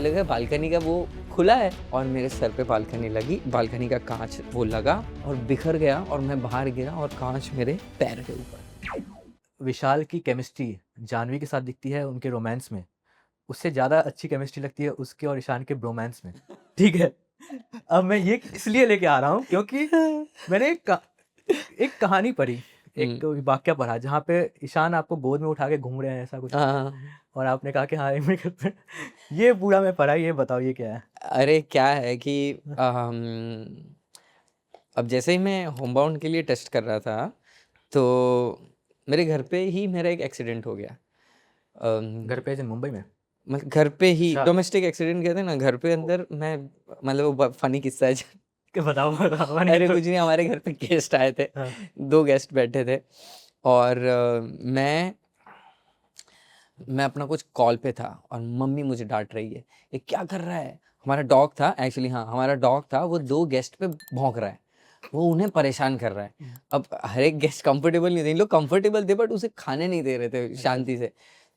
लगा बालकनी का वो खुला है और मेरे सर पे बालकनी लगी, बालकनी का कांच वो लगा और बिखर गया और मैं बाहर गिरा और कांच मेरे पैर के ऊपर। विशाल की केमिस्ट्री जानवी के साथ दिखती है उनके रोमांस में, उससे ज़्यादा अच्छी केमिस्ट्री लगती है उसके और ईशान के ब्रोमांस में। ठीक है, अब मैं ये इसलिए लेके आ रहा हूँ क्योंकि मैंने एक कहानी पढ़ी, एक वाक्य पढ़ा जहाँ पे ईशान आपको गोद में उठा के घूम रहे हैं ऐसा कुछ, और आपने कहा कि हाँ मेरे गर्लफ्रेंड। ये पूरा मैं पढ़ा, ये बताओ ये क्या है? अरे क्या है कि अब जैसे ही मैं होमबाउंड के लिए टेस्ट कर रहा था तो मेरे घर पे ही मेरा एक एक्सीडेंट हो गया। घर पे मुंबई में? मतलब घर पे ही अच्छा। डोमेस्टिक एक्सीडेंट कहते हैं ना, घर पे अंदर मैं, मतलब वो फनी किस्सा है। बताओ बताओ। अरे कुछ नहीं, हमारे घर पे गेस्ट आए थे, हाँ। 2 गेस्ट बैठे थे और मैं अपना कुछ कॉल पे था और मम्मी मुझे डांट रही है, ये क्या कर रहा है। हमारा डॉग था एक्चुअली, हाँ हमारा डॉग था, वो 2 गेस्ट पे भौंक रहा है, वो उन्हें परेशान कर रहा है। अब हर एक गेस्ट कंफर्टेबल नहीं थे, इन लोग कंफर्टेबल थे बट उसे खाने नहीं दे रहे थे शांति से।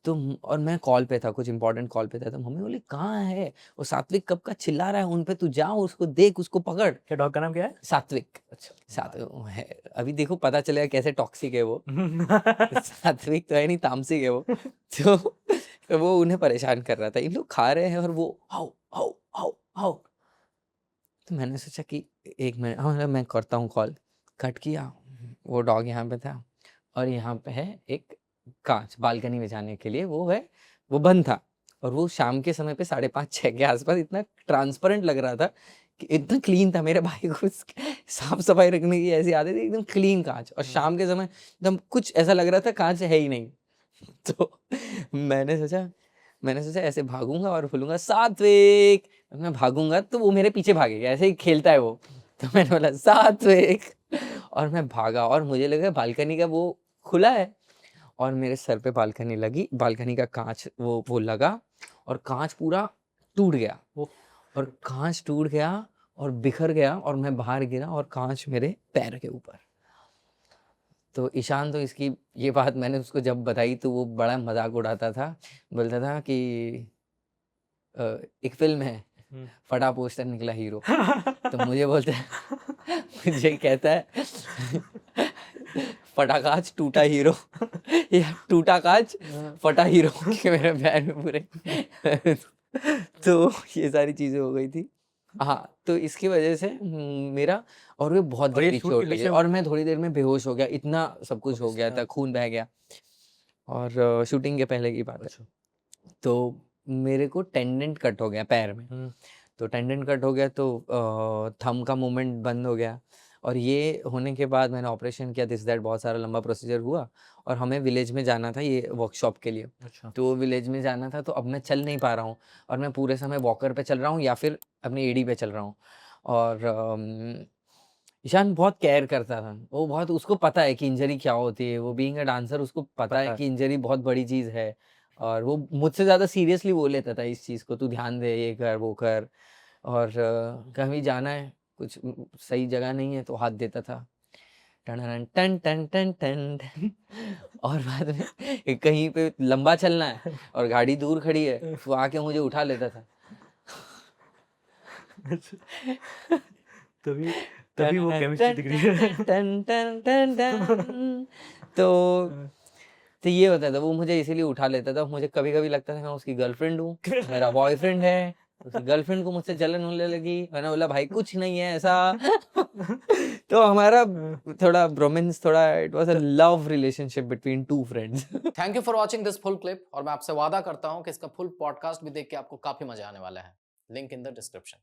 तो और मैं कॉल पे था, कुछ इंपॉर्टेंट कॉल पे था, तो मम्मी बोली कहाँ है वो, सात्विक कब का चिल्ला रहा है उन पे, तू जा उसको देख, उसको पकड़। क्या डॉग का नाम क्या है? सात्विक। अच्छा। सात्विक है, अभी देखो पता चलेगा कैसे टॉक्सिक है वो। सात्विक तो है नहीं, तामसिक है वो। तो वो उन्हें परेशान कर रहा था, इन लोग खा रहे हैं और वो हाउ हाउ हाउ हाउ। तो मैंने सोचा कि 1 मिनट, हाँ मैं करता हूँ कॉल। कट किया, वो डॉग यहाँ पे था और यहाँ पे है एक कांच बालकनी में जाने के लिए, वो है वो बंद था और वो शाम के समय पे 5:30-6 के आसपास इतना ट्रांसपेरेंट लग रहा था कि इतना क्लीन था। मेरे भाई को साफ सफाई रखने की ऐसी आदत थी, एकदम क्लीन कांच, और शाम के समय एकदम कुछ ऐसा लग रहा था कांच है ही नहीं। तो मैंने सोचा ऐसे भागूंगा और बोलूंगा सात्विक, मैं भागूंगा तो वो मेरे पीछे भागेगा, ऐसे ही खेलता है वो। तो मैंने बोला सात्विक और मैं भागा और मुझे लगा बालकनी का वो खुला है और मेरे सर पे बालकनी लगी, बालकनी का कांच वो लगा और कांच पूरा टूट गया, और कांच टूट गया और बिखर गया और मैं बाहर गिरा और कांच मेरे पैर के ऊपर। तो ईशान तो इसकी ये बात मैंने उसको जब बताई तो वो बड़ा मजाक उड़ाता था, बोलता था कि एक फिल्म है फटा पोस्टर निकला हीरो। तो मुझे बोलता है, मुझे कहता है फटा कांच टूटा हीरो या टूटा कांच फटा हीरो कि मेरे पैर में पूरे। तो ये सारी चीजें हो गई थी। हाँ, तो इसकी वजह से मेरा और वो बहुत और ये गहरी शूट के चोट लगी पीछे और मैं थोड़ी देर में बेहोश हो गया, इतना सब कुछ हो गया था, खून बह गया। और शूटिंग के पहले की बात है। तो मेरे को टेंडेंट कट हो गया पैर में। तो टेंडेंट कट हो गया तो थंब का मूवमेंट बंद हो गया, और ये होने के बाद मैंने ऑपरेशन किया, दिस दैट बहुत सारा लंबा प्रोसीजर हुआ और हमें विलेज में जाना था ये वर्कशॉप के लिए। अच्छा। तो विलेज में जाना था, तो अब मैं चल नहीं पा रहा हूँ और मैं पूरे समय वॉकर पे चल रहा हूँ या फिर अपनी एडी पे चल रहा हूँ। और ईशान बहुत केयर करता था, वो बहुत, उसको पता है कि इंजरी क्या होती है, वो बीइंग अ डांसर उसको पता है कि इंजरी बहुत बड़ी चीज़ है, और वो मुझसे ज़्यादा सीरियसली वो लेता था इस चीज़ को, तू ध्यान दे, ये कर वो कर। और कहीं जाना है, कुछ सही जगह नहीं है तो हाथ देता था, टन टन टन टन टन टन। और बाद में कहीं पे लंबा चलना है और गाड़ी दूर खड़ी है तो आके मुझे उठा लेता था। तभी तभी वो केमिस्ट्री दिख रही है। टन टन टन टन। तो ये होता था, वो मुझे इसीलिए उठा लेता था। मुझे कभी कभी लगता था मैं उसकी गर्लफ्रेंड हूँ, मेरा बॉयफ्रेंड है, उसकी गर्लफ्रेंड को मुझसे जलन होने लगी। मैंने बोला भाई कुछ नहीं है ऐसा। तो हमारा थोड़ा रोमांस, थोड़ा it was a love relationship between 2 friends. Thank you for watching this full clip, और मैं आपसे वादा करता हूं कि इसका फुल पॉडकास्ट भी देख के आपको काफी मजा आने वाला है। Link in the description.